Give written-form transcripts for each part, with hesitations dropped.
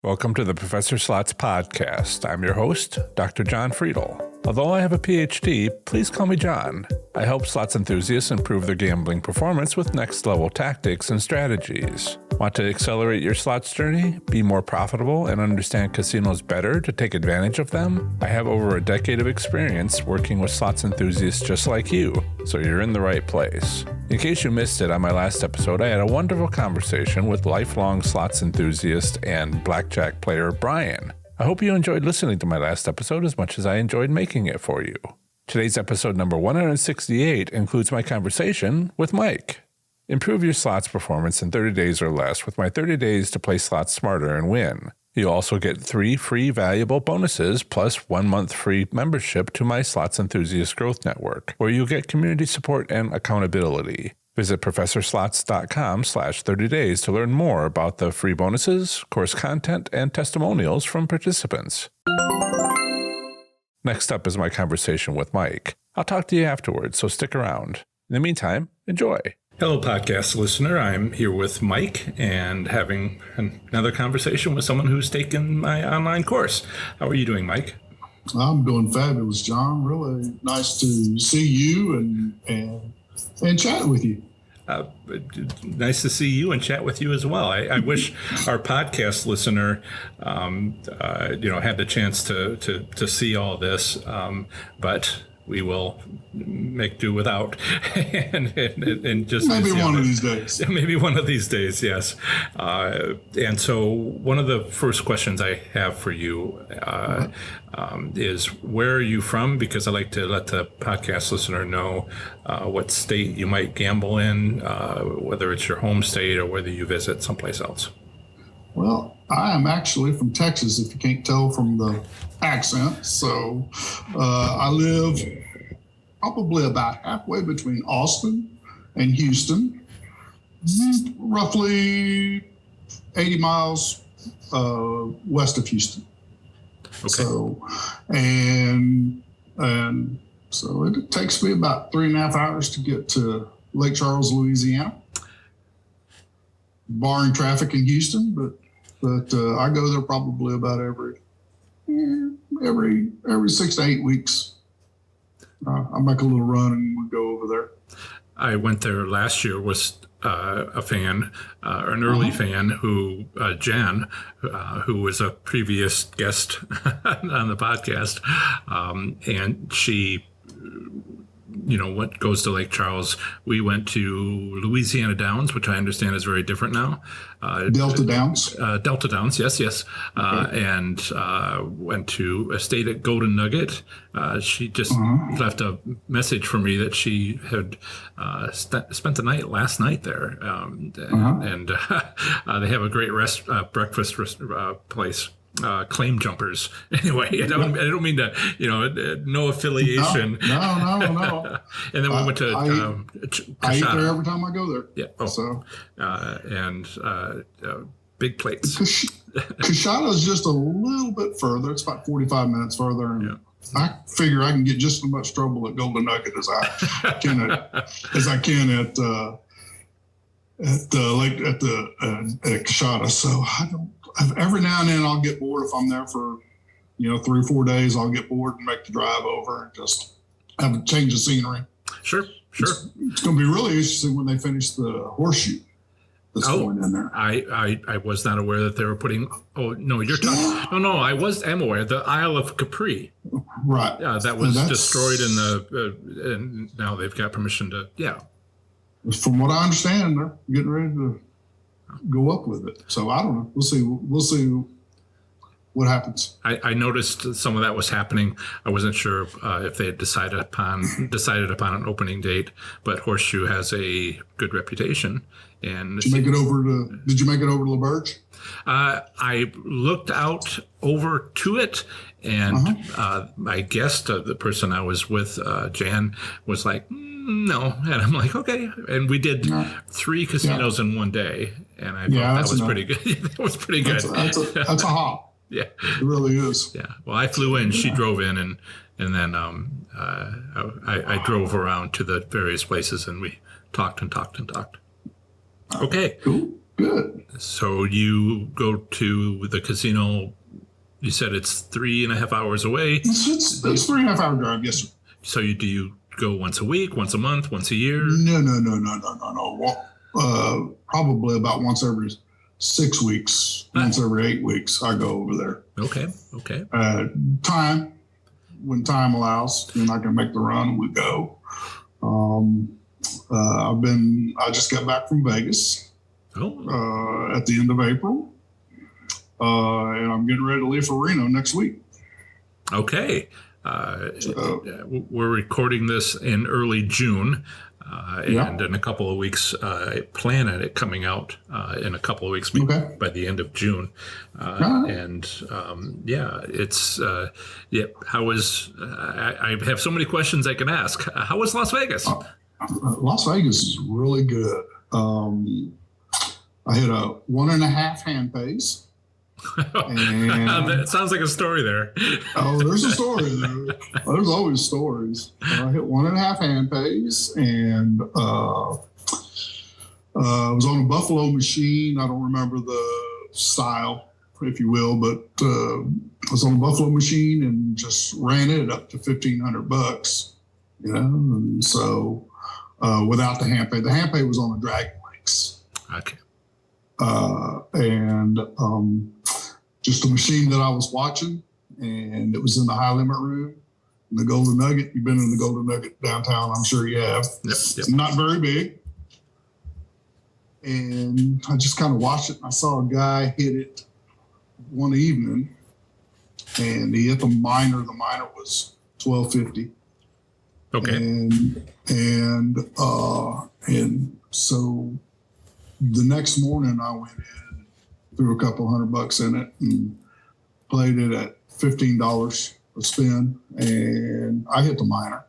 Welcome to the Professor Slots Podcast. I'm your host, Dr. John Friedel. Although I have a PhD, please call me John. I help slots enthusiasts improve their gambling performance with next-level tactics and strategies. Want to accelerate your slots journey, be more profitable, and understand casinos better to take advantage of them? I have over a decade of experience working with slots enthusiasts just like you, so you're in the right place. In case you missed it on my last episode, I had a wonderful conversation with lifelong slots enthusiast and blackjack player Brian. I hope you enjoyed listening to my last episode as much as I enjoyed making it for you. Today's episode number 168 includes my conversation with Mike. Improve your slots performance in 30 days or less with my 30 days to play slots smarter and win. You'll also get 3 free valuable bonuses plus 1 month free membership to my Slots Enthusiast Growth Network, where you'll get community support and accountability. Visit ProfessorSlots.com/30 days to learn more about the free bonuses, course content, and testimonials from participants. Next up is my conversation with Mike. I'll talk to you afterwards, so stick around. In the meantime, enjoy. Hello, podcast listener. I'm here with Mike and having another conversation with someone who's taken my online course. How are you doing, Mike? I'm doing fabulous, John. Really nice to see you and chat with you. Nice to see you and chat with you as well. I wish our podcast listener, had the chance to see all this, but we will make do without, and just maybe one of these days. Maybe one of these days, yes. And so, one of the first questions I have for you is, where are you from? Because I like to let the podcast listener know what state you might gamble in, whether it's your home state or whether you visit someplace else. Well, I am actually from Texas, if you can't tell from the accent. So I live probably about halfway between Austin and Houston, roughly 80 miles west of Houston. Okay. So, and so it takes me about 3.5 hours to get to Lake Charles, Louisiana, barring traffic in Houston, but I go there probably about every 6 to 8 weeks. I make a little run and we go over there. I went there last year, was a fan, an early fan who, Jan, who was a previous guest on the podcast, and she, what goes to Lake Charles. We went to Louisiana Downs, which I understand is very different now. Delta Downs? Delta Downs, yes. Okay. And went to stayed at Golden Nugget. She just left a message for me that she had spent the night last night there. And they have a great breakfast place. Claim jumpers. Anyway, I don't mean to, no affiliation. No. And then we went to I eat there every time I go there. Yeah. Oh. So, big plates. Coshada is just a little bit further. It's about 45 minutes further. And I figure I can get just as much trouble at Golden Nugget as I can at Coshada. So every now and then I'll get bored if I'm there for 3 or 4 days. I'll get bored and make the drive over and just have a change of scenery. Sure. It's going to be really interesting when they finish the horseshoe that's going in there. I was not aware that they were putting. Oh no, you're talking. No, I am aware. The Isle of Capri. Right. That was destroyed in and now they've got permission to. Yeah. From what I understand, they're getting ready to go up with it. So I don't know. We'll see what happens. I noticed some of that was happening. I wasn't sure if they had decided upon an opening date, but Horseshoe has a good reputation. And did you make it over to LaBerge? I looked out over to it, and I guessed the person I was with, Jan, was like, no. And I'm like, okay. And we did 3 casinos in one day, and I thought that was pretty good. That was pretty good. That's a hop. Yeah, it really is. Yeah. Well, I flew in, she drove in, and then I drove around to the various places, and we talked. Okay. Cool. Good. So you go to the casino, you said it's 3.5 hours away. It's 3.5 hour drive, yes, sir. So do you go once a week, once a month, once a year? No. Probably about once every 6 weeks, once every 8 weeks, I go over there. Okay. When time allows, and I can make the run, we go. I just got back from Vegas at the end of April, and I'm getting ready to leave for Reno next week. Okay. We're recording this in early June, and in a couple of weeks, I plan on it coming out in a couple of weeks, by the end of June. And it's how was? I have so many questions I can ask. How was Las Vegas? Las Vegas is really good. I hit a 1.5 hand pace. That sounds like a story there. There's a story there. There's always stories. I hit 1.5 hand pace, and I was on a Buffalo machine. I don't remember the style, if you will, but I was on a Buffalo machine and just ran it up to $1,500, and so without the hand pay. The hand pay was on the Dragon Links. Okay. And just a machine that I was watching, and it was in the high limit room, in the Golden Nugget. You've been in the Golden Nugget downtown, I'm sure you have. Yep. It's not very big. And I just kind of watched it, and I saw a guy hit it one evening, and he hit the minor. The minor was $12.50. Okay. And so the next morning I went in, threw a couple $100 in it, and played it at $15 a spin, and I hit the minor.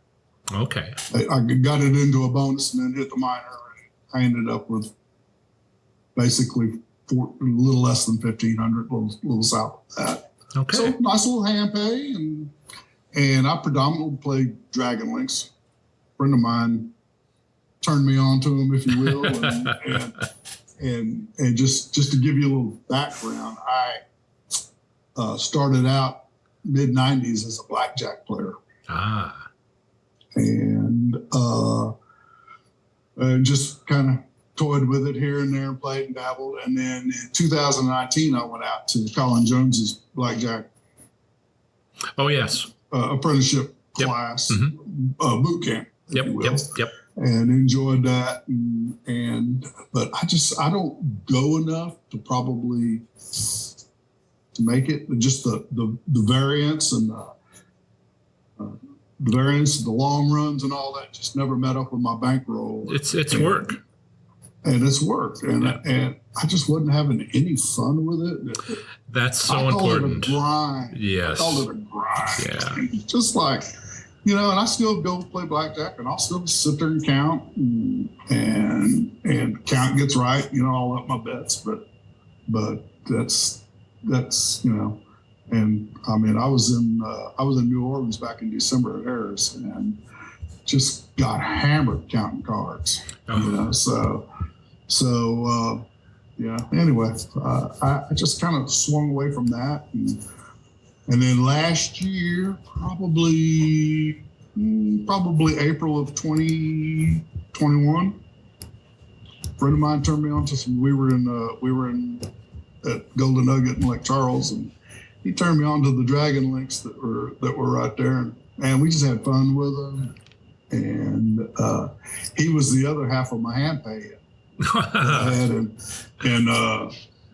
Okay. I got it into a bonus and then hit the minor. I ended up with basically a little less than 1,500, a little south of that. Okay. So nice little hand pay, and I predominantly played Dragon Links. A friend of mine turned me on to them, if you will, and just to give you a little background, I started out mid-'90s as a blackjack player. And just kind of toyed with it here and there and played and dabbled. And then in 2019, I went out to Colin Jones's blackjack. Oh, yes. Apprenticeship class, boot camp. Yep. And enjoyed that. But I don't go enough to probably to make it. Just the variance and the variance, the long runs and all that just never met up with my bankroll. It's work. And it's work. And I just wasn't having any fun with it. That's so important. I called it a grind. Yes. I called it a grind. Yeah. Just like, and I still go play blackjack, and I'll still sit there and count, and count gets right, I'll up my bets, but that's and I mean, I was in New Orleans back in December at Harris, and just got hammered counting cards, anyway, I just kind of swung away from that, and then last year, probably April of 2021, a friend of mine turned me on to some. We were in at Golden Nugget in Lake Charles, and he turned me on to the Dragon Links that were right there, and we just had fun with them. And he was the other half of my hand pay I had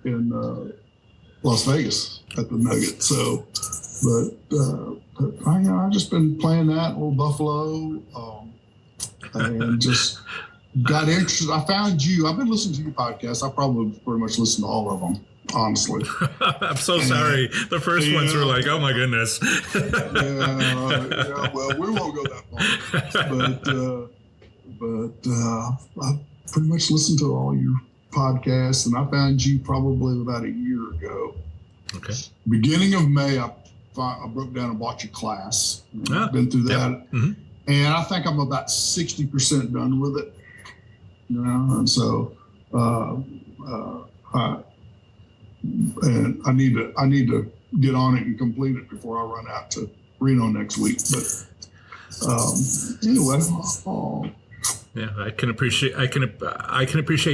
in Las Vegas at the Nugget. So, but I've just been playing that little Buffalo, and just got interested. I found you. I've been listening to your podcast. I probably pretty much listened to all of them, honestly. I'm so sorry. The first ones were like, oh my goodness. Well, we won't go that far. But I pretty much listened to all your podcasts, and I found you probably about a year ago. Okay. Beginning of May, I broke down and bought your class. I've been through that. Yep. Mm-hmm. And I think I'm about 60% done with it. And so and I need to get on it and complete it before I run out to Reno next week. But anyway, yeah, I can appreciate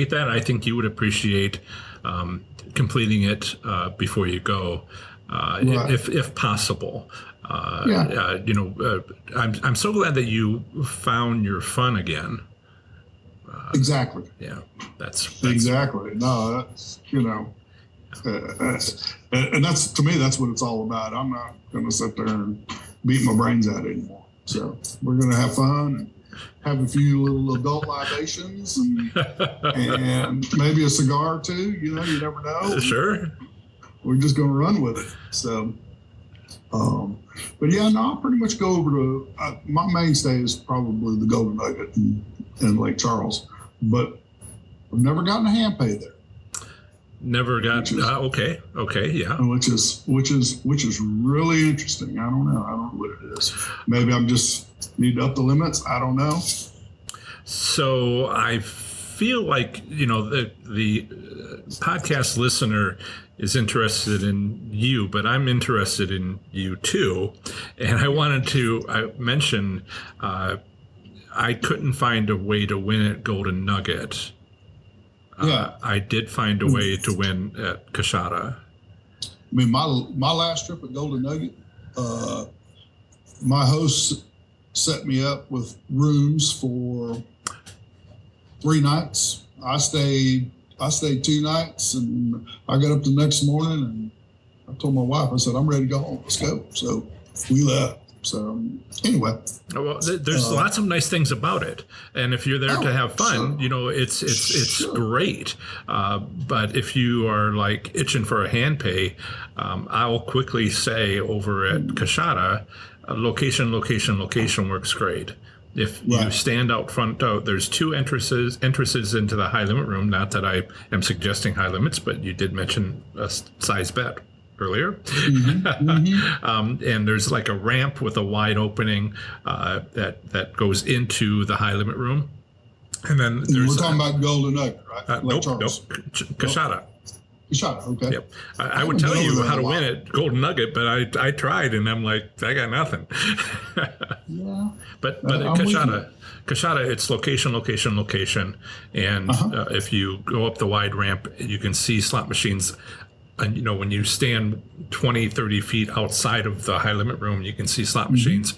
that. I think you would appreciate completing it before you go, right. if possible. Yeah. I'm so glad that you found your fun again. Exactly. Yeah, that's exactly. No, that's and that's, to me, that's what it's all about. I'm not going to sit there and beat my brains out anymore. So we're going to have fun and have a few little adult libations and maybe a cigar too. You never know. Sure. We're just going to run with it. So, but yeah, no, I'll pretty much go over to, my mainstay is probably the Golden Nugget in Lake Charles, but I've never gotten a hand pay there. Never got, okay, yeah. Which is really interesting. I don't know what it is. Maybe I'm just need to up the limits. I don't know. So I feel like, the podcast listener is interested in you, but I'm interested in you too. And I wanted to mention, I couldn't find a way to win at Golden Nugget. I did find a way to win at Coushatta. I mean, my last trip at Golden Nugget, my host set me up with rooms for 3 nights. I stayed 2 nights, and I got up the next morning and I told my wife, I said, I'm ready to go home. Let's go. So we left. So anyway, well, there's lots of nice things about it, and if you're there to have fun, sure. It's great. But if you are like itching for a hand pay, I'll quickly say over at Coushatta, location works great. If you stand out front, there's 2 entrances into the high limit room. Not that I am suggesting high limits, but you did mention a size bet earlier. And there's like a ramp with a wide opening that goes into the high limit room. And then there's we're talking about Golden Nugget, right? Nope. Coushatta. Coushatta, okay. Yep. I would tell you how to win at Golden Nugget, but I tried and I'm like, I got nothing. Yeah. But at Coushatta, it's location. And if you go up the wide ramp, you can see slot machines. And, when you stand 20, 30 feet outside of the high limit room, you can see slot machines.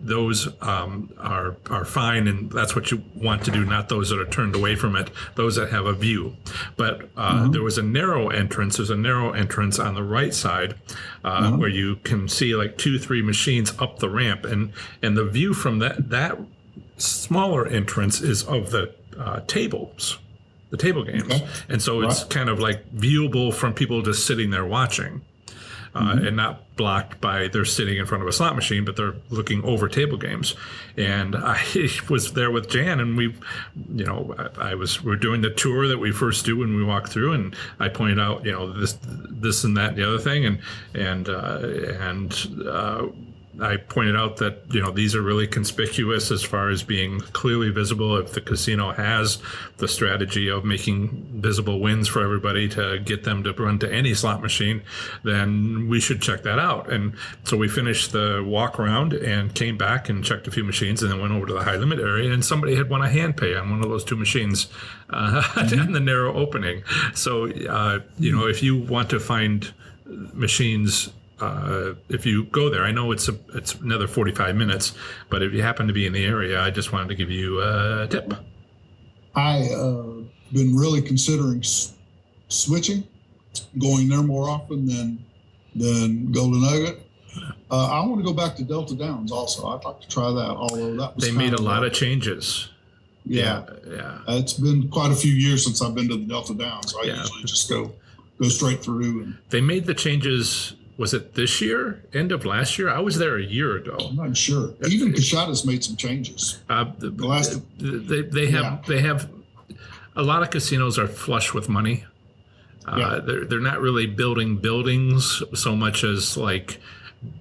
Those are fine, and that's what you want to do, not those that are turned away from it, those that have a view. But there was a narrow entrance. There's a narrow entrance on the right side where you can see like 2-3 machines up the ramp. And the view from that smaller entrance is of the tables. The table games. Okay. And so it's kind of like viewable from people just sitting there watching and not blocked by they're sitting in front of a slot machine, but they're looking over table games. And I was there with Jan, and we're doing the tour that we first do when we walk through, and I pointed out, this and that and the other thing. And I pointed out that, these are really conspicuous as far as being clearly visible. If the casino has the strategy of making visible wins for everybody to get them to run to any slot machine, then we should check that out. And so we finished the walk around and came back and checked a few machines and then went over to the high limit area, and somebody had won a hand pay on one of those 2 machines in the narrow opening. So, if you want to find machines, if you go there, I know it's another 45 minutes, but if you happen to be in the area, I just wanted to give you a tip. I been really considering switching, going there more often than Golden Nugget. I want to go back to Delta Downs also. I'd like to try that, although that was they made a lot of changes. Yeah. It's been quite a few years since I've been to the Delta Downs. So I usually just go straight through. And they made the changes. Was it this year? End of last year? I was there a year ago. I'm not sure. Even Coushatta's made some changes. They have a lot of casinos are flush with money. They're not really building buildings so much as like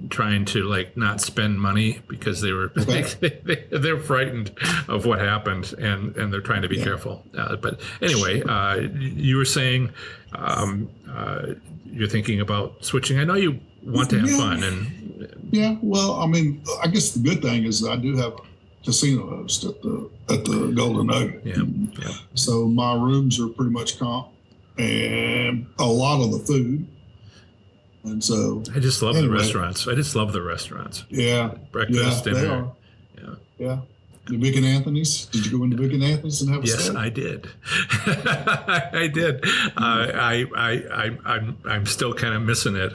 trying to like not spend money because they were they're frightened of what happened, and they're trying to be careful. But anyway, you were saying you're thinking about switching. I know you want to have fun, and well, I mean, I guess the good thing is I do have a casino host at the Golden Nugget. So my rooms are pretty much comp, and a lot of the food. And so I just love the restaurants. Yeah. Breakfast, dinner. They are. Yeah. The Vic and Anthony's. Did you go into Vic and Anthony's and have a steak? Yes, I did. I did. I'm still kind of missing it.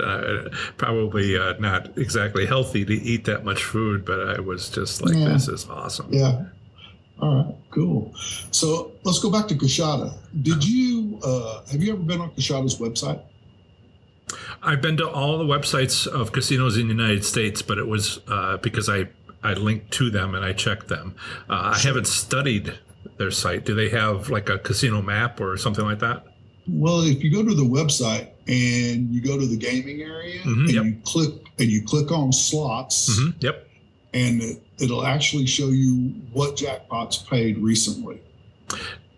Probably not exactly healthy to eat that much food, but I was just like, this is awesome. Yeah. All right, cool. So let's go back to Coushatta. Have you ever been on Coushatta's website? I've been to all the websites of casinos in the United States, but it was because I linked to them and I checked them. I haven't studied their site. Do they have like a casino map or something like that? Well, if you go to the website and you go to the gaming area and you click on slots, and it'll actually show you what jackpots paid recently.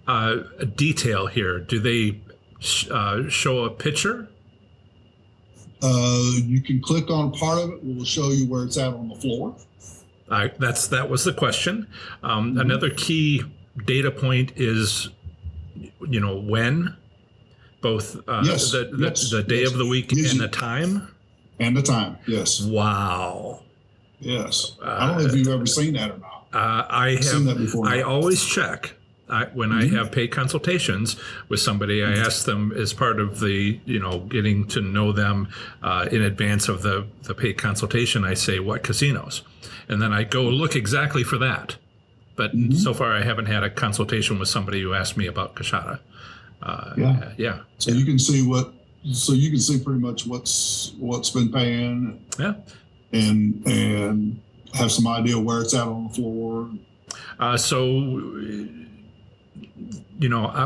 A detail here. Do they show a picture? You can click on part of it. It will show you where it's at on the floor. That was the question. Another key data point is, when, both the day of the week and the time. And the time, yes. Wow. Yes. I don't know if you've ever seen that or not. I have seen that before. I always check. When I have paid consultations with somebody, I ask them as part of the, getting to know them in advance of the paid consultation, I say, what casinos? And then I go look exactly for that. But so far, I haven't had a consultation with somebody who asked me about Coushatta. So you can see pretty much what's been paying. Yeah. And have some idea where it's at on the floor.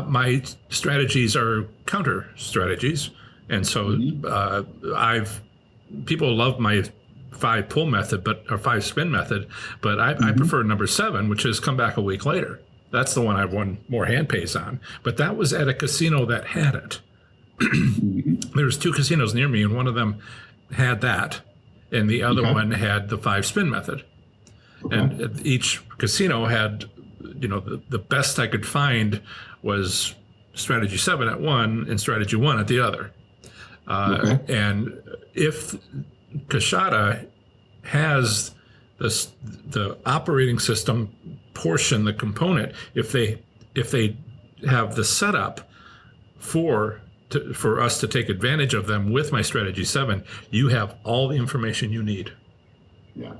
My strategies are counter strategies. And so people love my 5 pull method, or 5 spin method, but I prefer number 7, which is come back a week later. That's the one I won more hand pays on. But that was at a casino that had it. There's 2 casinos near me, and one of them had that, and the other one had the 5 spin method. And each casino had, the best I could find was strategy 7 at one and strategy 1 at the other. And if Coushatta has the operating system portion, the component, if they have the setup for us to take advantage of them with my strategy 7, you have all the information you need. Yeah.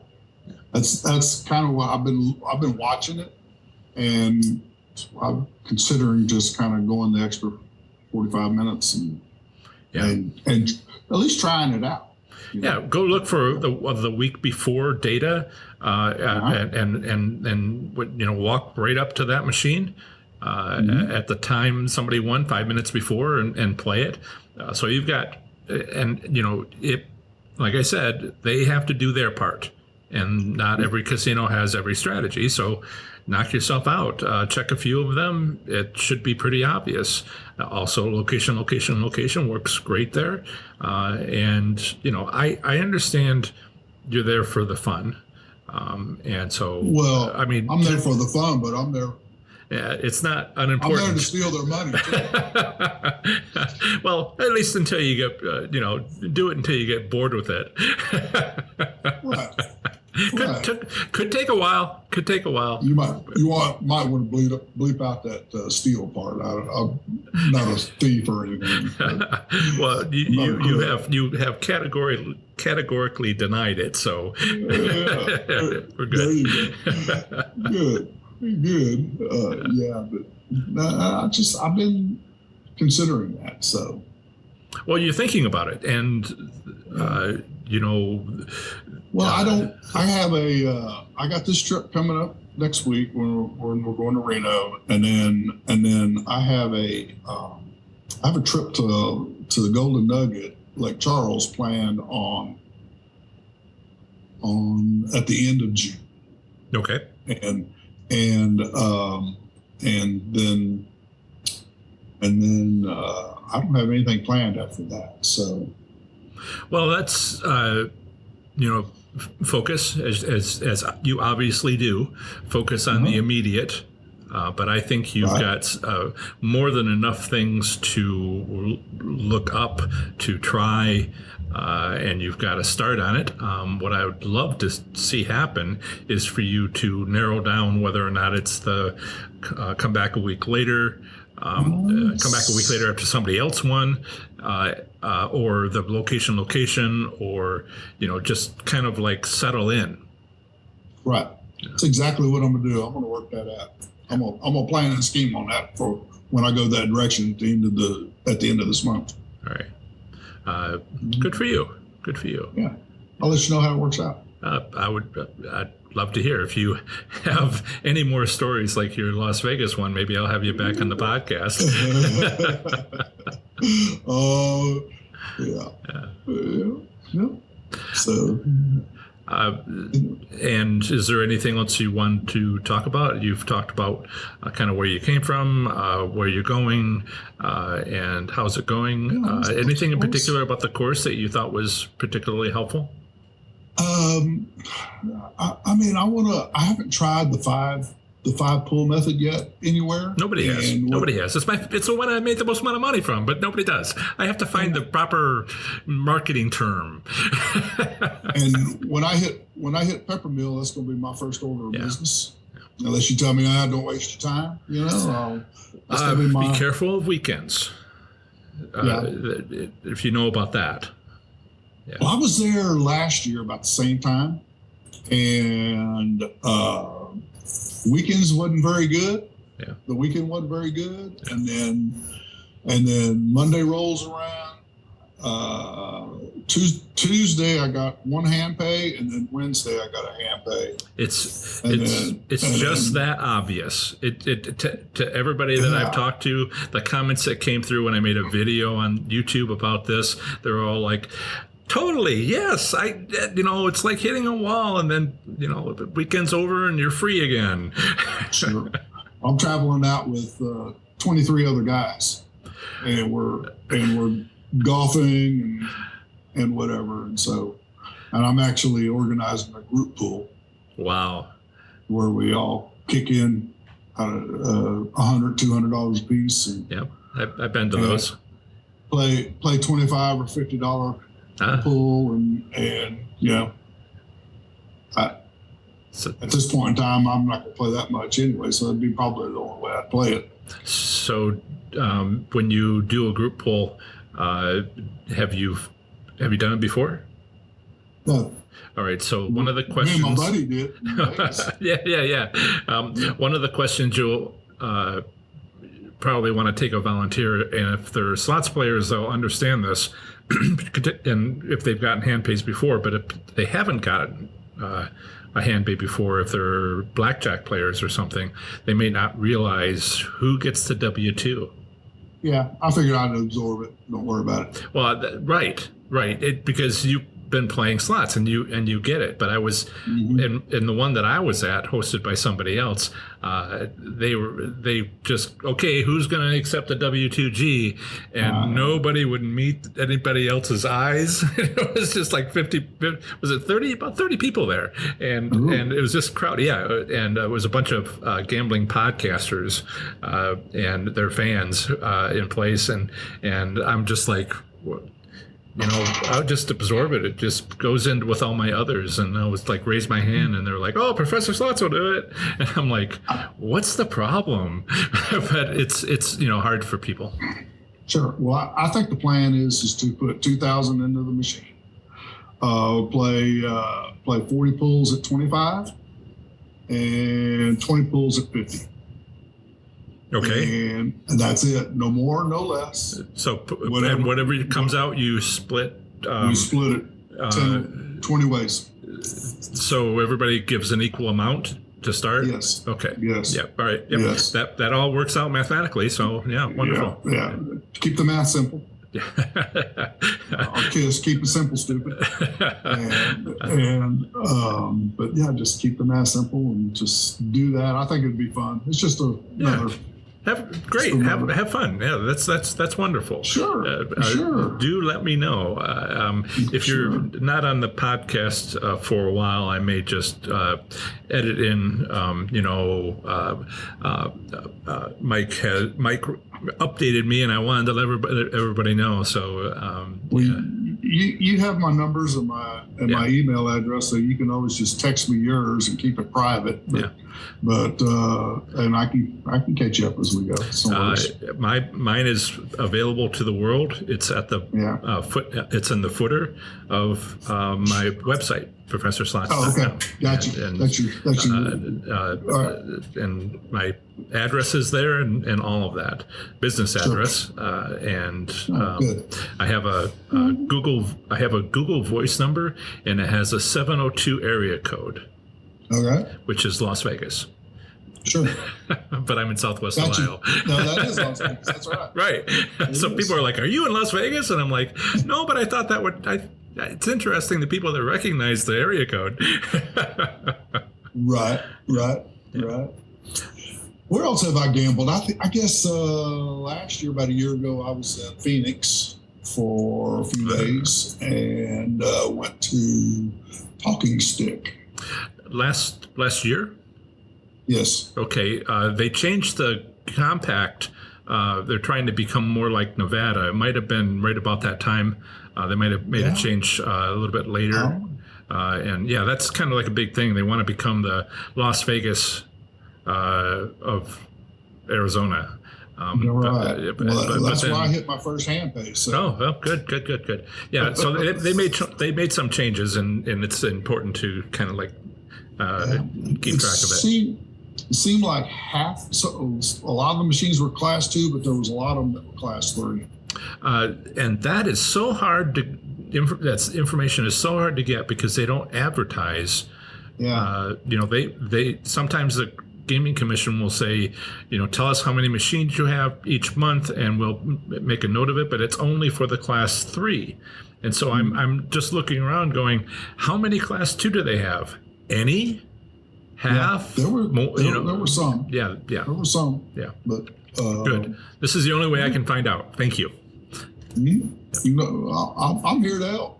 That's kind of what I've been watching it, and I'm considering just kind of going the extra 45 minutes and at least trying it out. Go look for the week before data, and walk right up to that machine at the time somebody won 5 minutes before and play it. So you've got, like I said, they have to do their part. And not every casino has every strategy. So knock yourself out. Check a few of them. It should be pretty obvious. Also, location works great there. And, I understand you're there for the fun. And so, I'm there for the fun, but I'm there. Yeah, it's not unimportant. I'm there to steal their money, too. Well, at least until you get, do it until you get bored with it. Right. Could take a while. You might want to bleep out that steal part. I'm not a thief or anything. Well, you have categorically denied it, so we're good. There you go. Good. But I've been considering that. So. Well, you're thinking about it, and Well, I got this trip coming up next week when we're going to Reno, and then I have a trip to the Golden Nugget, Lake Charles, planned on at the end of June. Okay. And then I don't have anything planned after that. So, well, that's focus as you obviously do. Focus on the immediate. But I think you've got more than enough things to look up, to try, and you've got to start on it. What I would love to see happen is for you to narrow down whether or not it's the come back a week later, come back a week later after somebody else won, or the location, or just kind of like settle in. Right. That's exactly what I'm gonna do. I'm gonna work that out. I'm gonna plan and scheme on that for when I go that direction at the end of this month. All right. Good for you. Good for you. Yeah. I'll let you know how it works out. I'd love to hear if you have any more stories like your Las Vegas one. Maybe I'll have you back on the podcast. Oh, yeah. So. And is there anything else you want to talk about? You've talked about kind of where you came from, where you're going, and how's it going? Anything in particular about the course that you thought was particularly helpful? I haven't tried the five pull method yet anywhere. Nobody has. It's the one I made the most amount of money from, but nobody does. I have to find the proper marketing term. And when I hit Peppermill, that's going to be my first order of business. Unless you tell me, don't waste your time. Be careful of weekends. If you know about that. Yeah. Well, I was there last year about the same time, and weekends wasn't very good. Yeah. The weekend wasn't very good. Yeah. And then Monday rolls around. Tuesday I got one hand pay, and then Wednesday I got a hand pay. It's just that obvious. To everybody that I've talked to, the comments that came through when I made a video on YouTube about this, they're all like, totally, yes. It's like hitting a wall, and then the weekend's over and you're free again. Sure. I'm traveling out with 23 other guys, and we're golfing and whatever, and I'm actually organizing a group pool. Wow. Where we all kick in $100, $200 a piece. And, yep, I've been to those. Play $25 or $50 pool, and at this point in time, I'm not going to play that much anyway, so that'd be probably the only way I'd play it. So when you do a group pool, have you done it before? No. All right. So one of the questions. Me and my buddy did. Yeah. One of the questions you'll probably want to take a volunteer, and if they're slots players, they'll understand this, and if they've gotten hand pays before. But if they haven't gotten a hand pay before, if they're blackjack players or something, they may not realize who gets the W-2. Yeah, I figured I'd absorb it. Don't worry about it. Well, right. Because you've been playing slots and you get it. But I was in the one that I was at, hosted by somebody else. They just who's going to accept the W-2G, and nobody would meet anybody else's eyes. It was just like 50. Was it 30? About 30 people there, and it was just crowded. Yeah, and it was a bunch of gambling podcasters and their fans in place, and I'm just like. I'll just absorb it. It just goes in with all my others. And I was like, raise my hand, and they're like, oh, Professor Slots will do it. And I'm like, what's the problem? But it's hard for people. Sure. Well, I think the plan is to put 2,000 into the machine. Play 40 pulls at 25 and 20 pulls at 50. Okay. And that's it. No more, no less. So whatever comes out, you split. We split it 20 ways. So everybody gives an equal amount to start? Yes. Okay. Yes. Yeah. All right. Yep. Yes. That all works out mathematically. So yeah, wonderful. Yeah. Keep the math simple. Our kids keep it simple, stupid. But yeah, just keep the math simple and just do that. I think it'd be fun. It's just another. Have fun. Yeah, that's wonderful. Sure. Do let me know if you're not on the podcast for a while. I may just edit in. Mike updated me, and I wanted to let everybody know. So you have my numbers and my email address, so you can always just text me yours and keep it private. But and I can catch you up as we go. Mine is available to the world. It's at the It's in the footer of my website, ProfessorSlots. Oh, okay, gotcha. And my address is there, and all of that business address. I have a Google Voice number, and it has a 702 area code. Okay. Which is Las Vegas. Sure. But I'm in Southwest Ohio. No, that is Las Vegas. That's right. Right. So people are like, "Are you in Las Vegas?" And I'm like, "No, but I thought that would." It's interesting the people that recognize the area code. Right. Where else have I gambled? I guess last year, about a year ago, I was in Phoenix for a few days and went to Talking Stick. Last year? Yes. Okay. They changed the compact. They're trying to become more like Nevada. It might have been right about that time. They might have made a change a little bit later. And that's kind of like a big thing. They want to become the Las Vegas of Arizona. Right. That's why I hit my first hand pace. So. Oh, well, good. Yeah, so they made some changes, and it's important to kind of like keep track of it. It seemed like a lot of the machines were class 2, but there was a lot of them that were class 3. And that is so hard to. That information is so hard to get because they don't advertise. Yeah. They sometimes the Gaming Commission will say, tell us how many machines you have each month, and we'll make a note of it. But it's only for the class 3, and so I'm just looking around, going, how many class 2 do they have? Any? Half? Yeah, there were some. Yeah. There were some. Yeah. But good. This is the only way I can find out. Thank you. I'm here to help.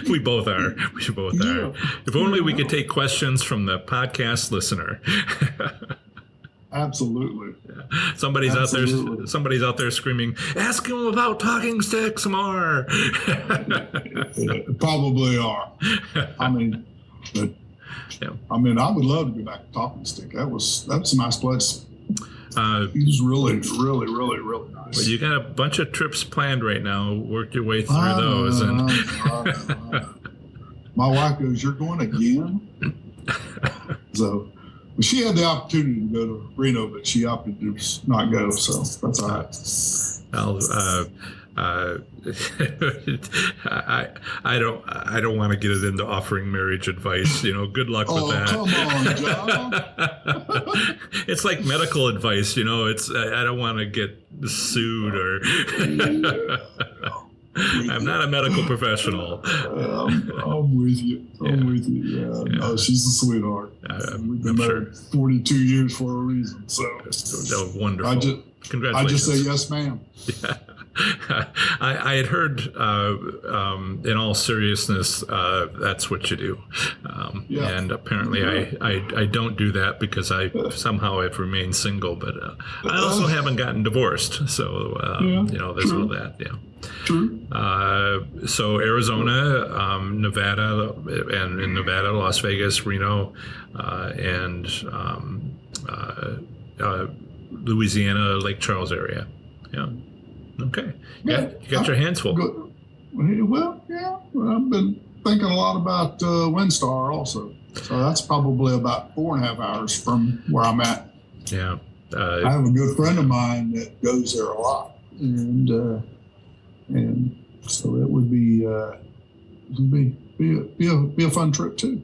We both are. If only we could take questions from the podcast listener. Absolutely. Yeah. Somebody's out there screaming, "Ask him about Talking Stick some more." Probably are. I mean, I would love to go back to Talking Stick. That's a nice place. He was really, really, really, really nice. Well, you got a bunch of trips planned right now. Work your way through those. My wife goes, "You're going again?" So she had the opportunity to go to Reno, but she opted to not go. So that's all right. I don't want to get it into offering marriage advice. Good luck with that. Come on, John. It's like medical advice. It's I don't want to get sued or. I'm not a medical professional. I'm with you. With you. Yeah. No, she's a sweetheart. We've been married 42 years for a reason. So wonderful. Congratulations. I just say yes, ma'am. Yeah. I had heard, in all seriousness, that's what you do. And apparently I don't do that because somehow I've remained single, but I also haven't gotten divorced. So, there's all that. Yeah. True. So Arizona, Nevada, and in Nevada, Las Vegas, Reno, and Louisiana, Lake Charles area. Yeah. Okay. You got your hands full. Good. Well, yeah. I've been thinking a lot about WinStar also. So that's probably about 4.5 hours from where I'm at. Yeah. I have a good friend of mine that goes there a lot, and so it would be a fun trip too.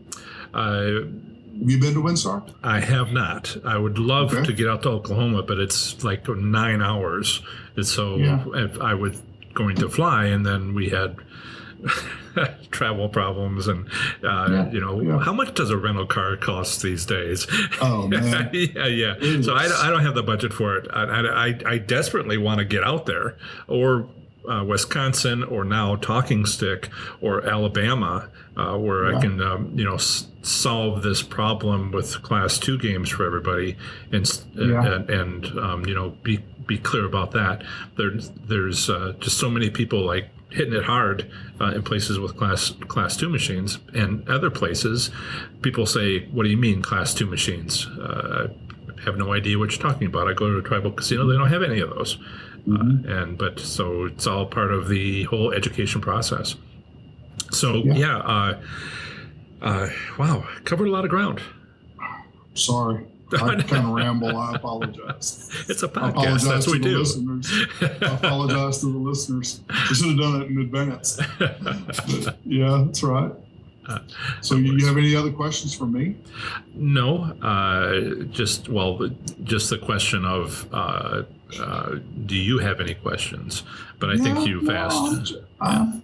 Have you been to Windstar? I have not. I would love to get out to Oklahoma, but it's like 9 hours. And so if I was going to fly, and then we had travel problems, and how much does a rental car cost these days? Oh man, yeah. So I don't have the budget for it. I desperately want to get out there, or Wisconsin, or now Talking Stick, or Alabama, where I can solve this problem with Class 2 games for everybody, and be clear about that. There's just so many people like hitting it hard in places with class 2 machines, and other places people say, what do you mean Class 2 machines? I have no idea what you're talking about. I go to a tribal casino, they don't have any of those. So it's all part of the whole education process. So wow, covered a lot to ground. Sorry, I kind of ramble. I apologize. It's a podcast. That's what we do. I apologize to the listeners. I should have done it in advance. But, yeah, that's right. So you have any other questions for me? No, just the question of do you have any questions? But I think you've asked. I'm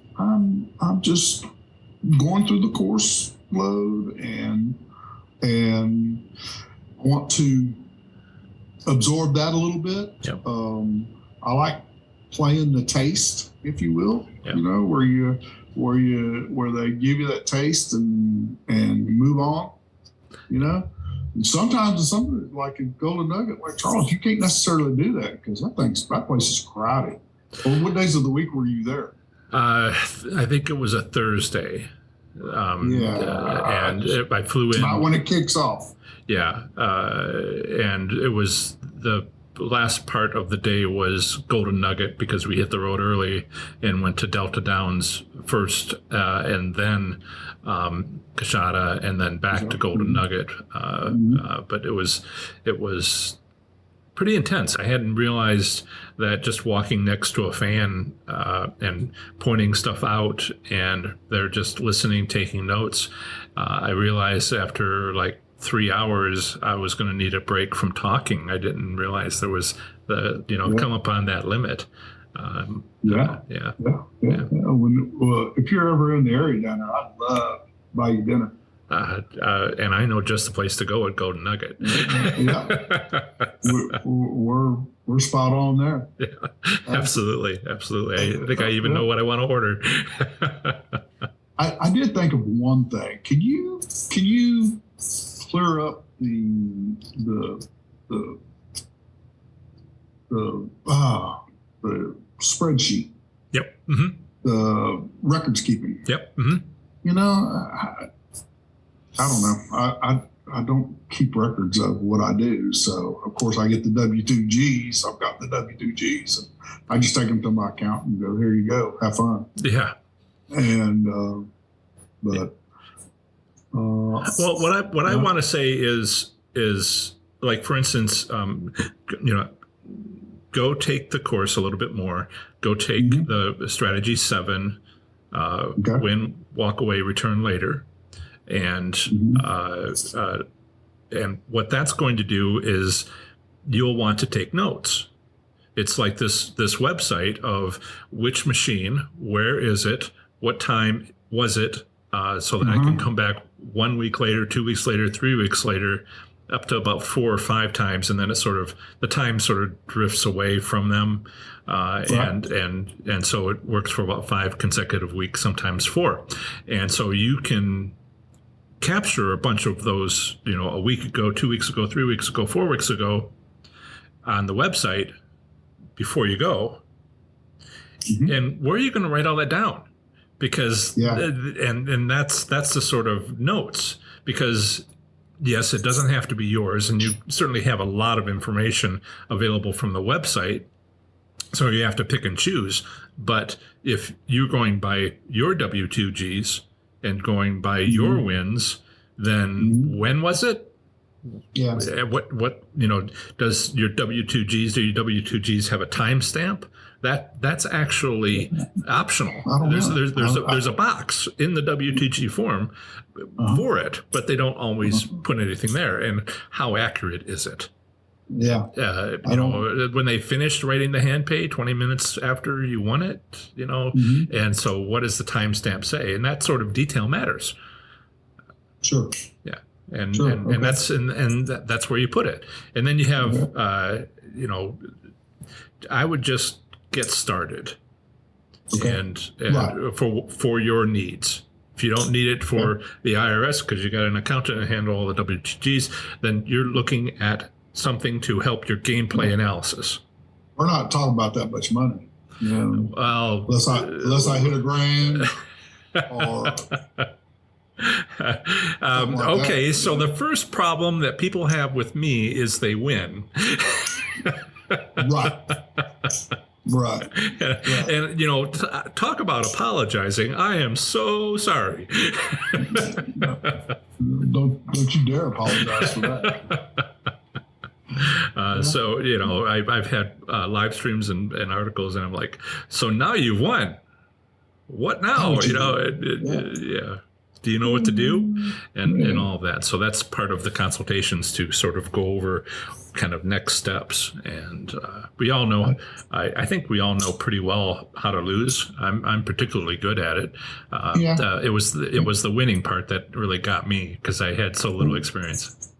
just going through the course load and want to absorb that a little bit. Yep. I like playing the taste, if you will. Yep. Where they give you that taste and move on. And sometimes in something like a Golden Nugget, like Charles, you can't necessarily do that because that place is crowded. Well, what days of the week were you there? I think it was a Thursday. And I flew in. Not when it kicks off. Yeah, and it was the last part of the day was Golden Nugget because we hit the road early and went to Delta Downs first, and then Coshada, and then back to Golden Nugget. But it was pretty intense. I hadn't realized that just walking next to a fan and pointing stuff out, and they're just listening, taking notes. I realized after like 3 hours, I was going to need a break from talking. I didn't realize there was come upon that limit. When, if you're ever in the area down there, I'd love to buy you dinner. And I know just the place to go at Golden Nugget. We're spot on there. Yeah, absolutely. I think I even know what I want to order. I did think of one thing. Can you clear up the spreadsheet? Yep. Mm-hmm. The records keeping. Yep. Mm-hmm. I don't know. I don't keep records of what I do. So, of course, I get the W-2Gs. I've got the W-2Gs. And I just take them to my account and go, here you go. Have fun. Yeah. And, well, what I want to say is like, for instance, go take the course a little bit more. Go take the Strategy 7, win, walk away, return later. And what that's going to do is you'll want to take notes. It's like this website of which machine, where is it, what time was it, so that I can come back 1 week later, 2 weeks later, 3 weeks later, up to about 4 or 5 times, and then the time sort of drifts away from them, and so it works for about 5 consecutive weeks, sometimes 4, and so you can capture a bunch of those, a week ago, 2 weeks ago, 3 weeks ago, 4 weeks ago on the website before you go. And where are you going to write all that down? Because, and that's the sort of notes, because yes, it doesn't have to be yours. And you certainly have a lot of information available from the website. So you have to pick and choose. But if you're going by your W-2Gs, and going by your wins, then when was it? Yes. What does your W-2Gs have a timestamp? that's actually optional. I don't know. There's a box in the WTG form for it, but they don't always put anything there. And how accurate is it? Yeah. When they finished writing the hand pay 20 minutes after you won it, and so what does the timestamp say? And that sort of detail matters. Sure. Yeah. And that's where you put it. And then you have, I would just get started and for your needs. If you don't need it for the IRS because you got an accountant to handle all the WTGs, then you're looking at something to help your gameplay analysis. We're not talking about that much money. Well, unless I hit $1,000 or okay, so the first problem that people have with me is they win. Right. And talk about apologizing. I am so sorry. Don't you dare apologize for that. So I've had live streams and articles, and I'm like, so now you've won. What now? Yeah. Do you know what to do? And all of that. So that's part of the consultations to sort of go over kind of next steps. And we all know, I think we all know pretty well how to lose. I'm particularly good at it. It was the winning part that really got me because I had so little experience.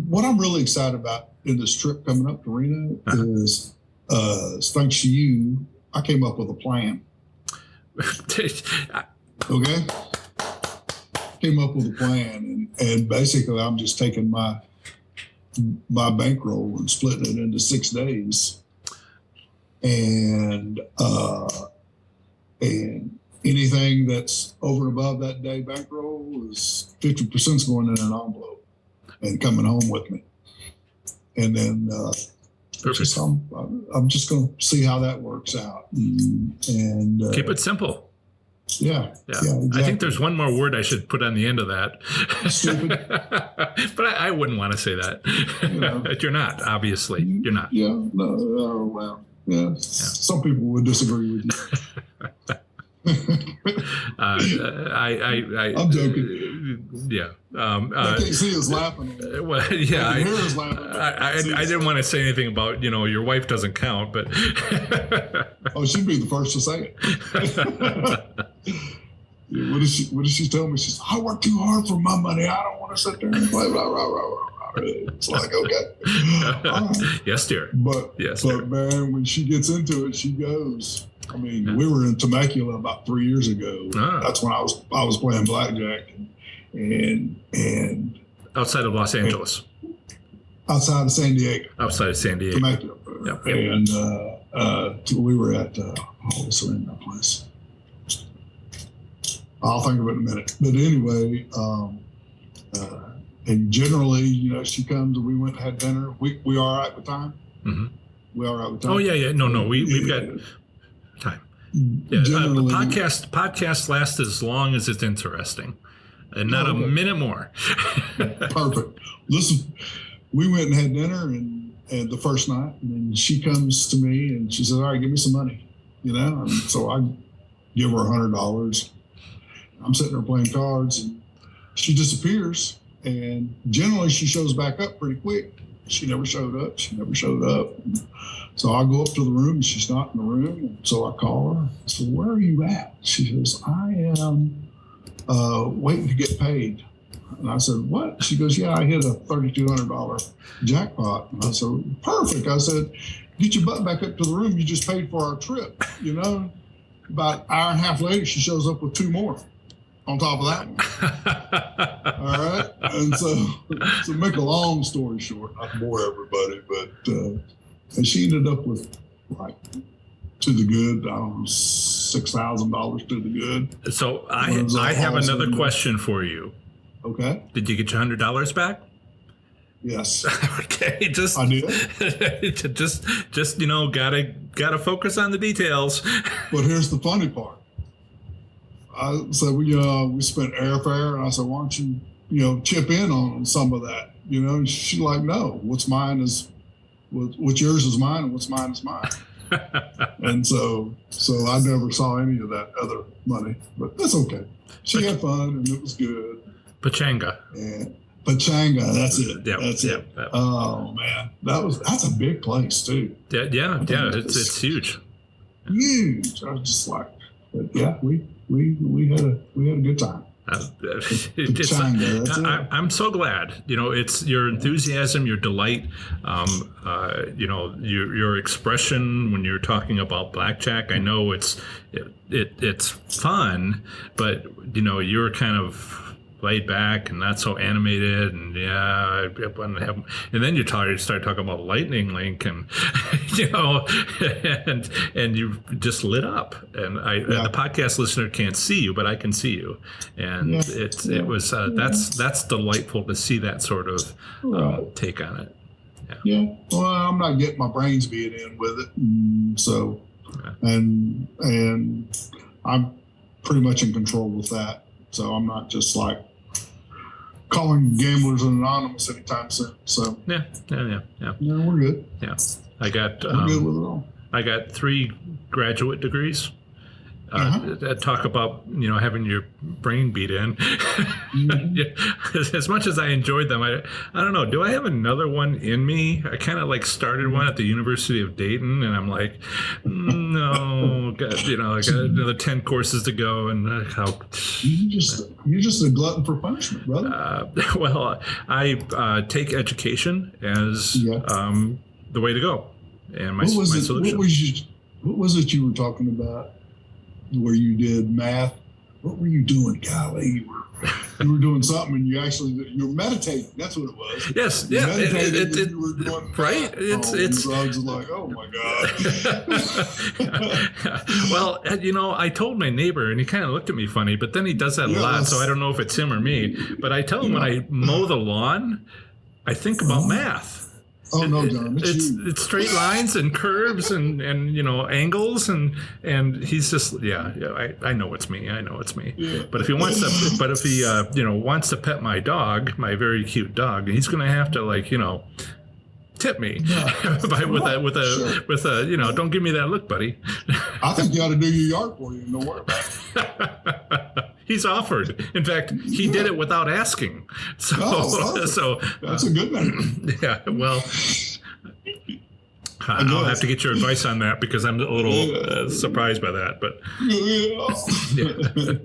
What I'm really excited about in this trip coming up to Reno is, thanks to you, I came up with a plan. Okay? Came up with a plan, and basically I'm just taking my bankroll and splitting it into 6 days, and anything that's over and above that day bankroll is 50% is going in an envelope and coming home with me, and then I'm just going to see how that works out, and keep it simple. Yeah, exactly. I think there's one more word I should put on the end of that. Stupid. But I wouldn't want to say that. You're not, obviously. You're not. Yeah, no, well, yeah. Some people would disagree with you. I'm joking. Yeah. I can't see us laughing. Well, yeah. I hear us laughing. I didn't want to say anything about, your wife doesn't count, but. Oh, she'd be the first to say it. What did she tell me? She said, I work too hard for my money. I don't want to sit there and play. Blah, blah, blah, blah. It's like, okay. Right. Yes, dear. But man, when she gets into it, she goes. I mean, we were in Temecula about 3 years ago. That's when I was playing blackjack and outside of Los Angeles. Outside of San Diego. Outside of San Diego. Temecula. Yep. And we were at what's the name of that place? I'll think of it in a minute. But anyway, and generally, she comes and we went and had dinner. We all right with time? Mm-hmm. We all right with time? Oh yeah. No. We've got time. Yeah, the podcast lasts as long as it's interesting, and not a minute more. Perfect. Listen, we went and had dinner and the first night, and then she comes to me and she says, "All right, give me some money," And so I give her $100. I'm sitting there playing cards, and she disappears. And generally, she shows back up pretty quick. She never showed up. So I go up to the room, and she's not in the room. And so I call her. I said, "Where are you at?" She says, "I am waiting to get paid." And I said, "What?" She goes, "Yeah, I hit a $3,200 jackpot." And I said, "Perfect." I said, "Get your butt back up to the room. You just paid for our trip." About an hour and a half later, she shows up with 2 more on top of that one. All right. And so make a long story short, not to bore everybody, but and she ended up with to the good, I don't know, $6,000 to the good. So I have another question for you. Okay. Did you get your $100 back? Yes. Okay. I did. just gotta focus on the details. But here's the funny part. I said we spent airfare, and I said, "Why don't you chip in on some of that?" And she's like, "No, what's yours is mine, and what's mine is mine." And so I never saw any of that other money, but that's okay. She had fun and it was good. Pachanga. And Pachanga, that's it. Yep, that's yep, it. yep. Oh man, that's a big place too. Yeah. It's huge. Huge. I was just like, but yeah, we had a good time. I'm so glad. It's your enthusiasm, your delight, your expression when you're talking about blackjack. I know it's fun, but you're kind of laid back and not so animated, and I want to have. And then you start talking about Lightning Link, and and you just lit up. And the podcast listener can't see you, but I can see you, and it was that's delightful to see that sort of take on it. Yeah. Well, I'm not getting my brains beat in with it, so and I'm pretty much in control with that. So I'm not just like calling Gamblers Anonymous anytime soon. So yeah, we're good. Yeah, we're good with it all. I got 3 graduate degrees. Talk about having your brain beat in. As much as I enjoyed them, I don't know. Do I have another one in me? I kind of started one at the University of Dayton, and I'm like, no, I got another 10 courses to go, and how you're just a glutton for punishment, brother. Well, I take education as the way to go, and my solution. What was it you were talking about? Where you did math? What were you doing, golly? You were doing something, and you were meditating. That's what it was. Yes, you were doing right. It's. I was like, oh my god. Well, I told my neighbor, and he kind of looked at me funny. But then he does that a lot, so I don't know if it's him or me. But I tell him when I mow the lawn, I think about math. Oh no, John! It's straight lines and curves and angles and he's just I know it's me. Yeah. But if he wants to wants to pet my dog, my very cute dog, he's going to have to tip me with a don't give me that look, buddy. I think you ought to do your yard for you. Don't worry about it. He's offered. In fact, he did it without asking. So that's a good thing. Yeah. Well, I'll have to get your advice on that because I'm a little surprised by that. But a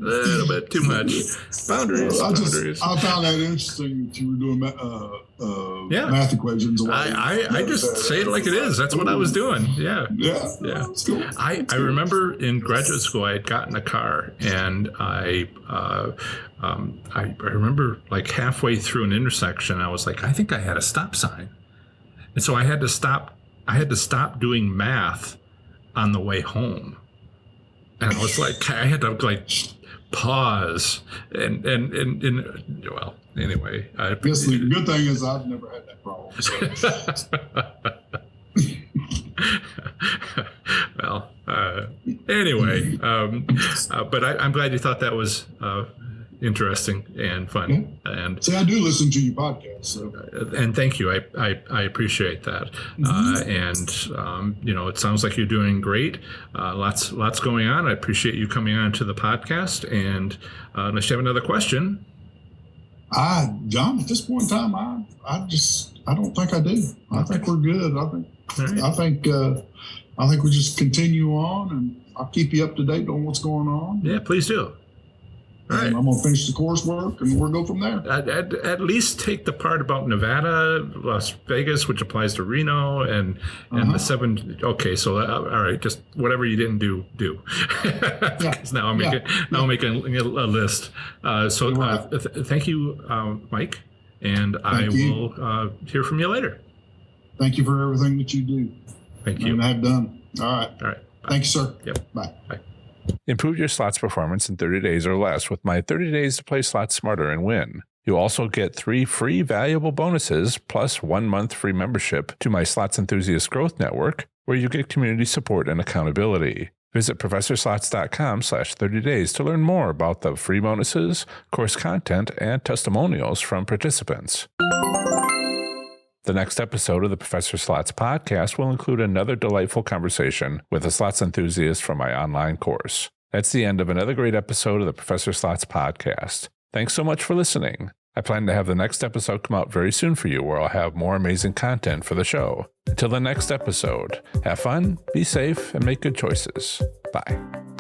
little bit too much. Boundaries. I found that interesting that you were doing math equations. I just say it like it is. That's what I was doing. Yeah. That's cool. I remember in graduate school I had gotten a car, and I remember halfway through an intersection I was like, I think I had a stop sign, and so I had to stop doing math on the way home, and I was like, I had to pause and well, anyway. I guess the good thing is I've never had that problem. So. Well, anyway, but I'm glad you thought that was interesting and fun. And see, I do listen to your podcast, so. And thank you. I appreciate that. And it sounds like you're doing great. Lots going on. I appreciate you coming on to the podcast. And unless you have another question. John, at this point in time, I don't think I do. I think we're good. I think we just continue on, and I'll keep you up to date on what's going on. Yeah, please do. All right. I'm going to finish the coursework, and we'll go from there. At least take the part about Nevada, Las Vegas, which applies to Reno, and the 7. Okay, so all right, just whatever you didn't do. Because now I'm making a list. Thank you, Mike, and I will hear from you later. Thank you for everything that you do. Thank you. And have done. All right. Bye. Thank you, sir. Yep. Bye. Improve your slots performance in 30 days or less with my 30 days to play slots smarter and win. You'll also get 3 free valuable bonuses plus 1 month free membership to my Slots Enthusiast Growth Network, where you get community support and accountability. Visit ProfessorSlots.com/30 days to learn more about the free bonuses, course content, and testimonials from participants. The next episode of the Professor Slots podcast will include another delightful conversation with a slots enthusiast from my online course. That's the end of another great episode of the Professor Slots podcast. Thanks so much for listening. I plan to have the next episode come out very soon for you, where I'll have more amazing content for the show. Until the next episode, have fun, be safe, and make good choices. Bye.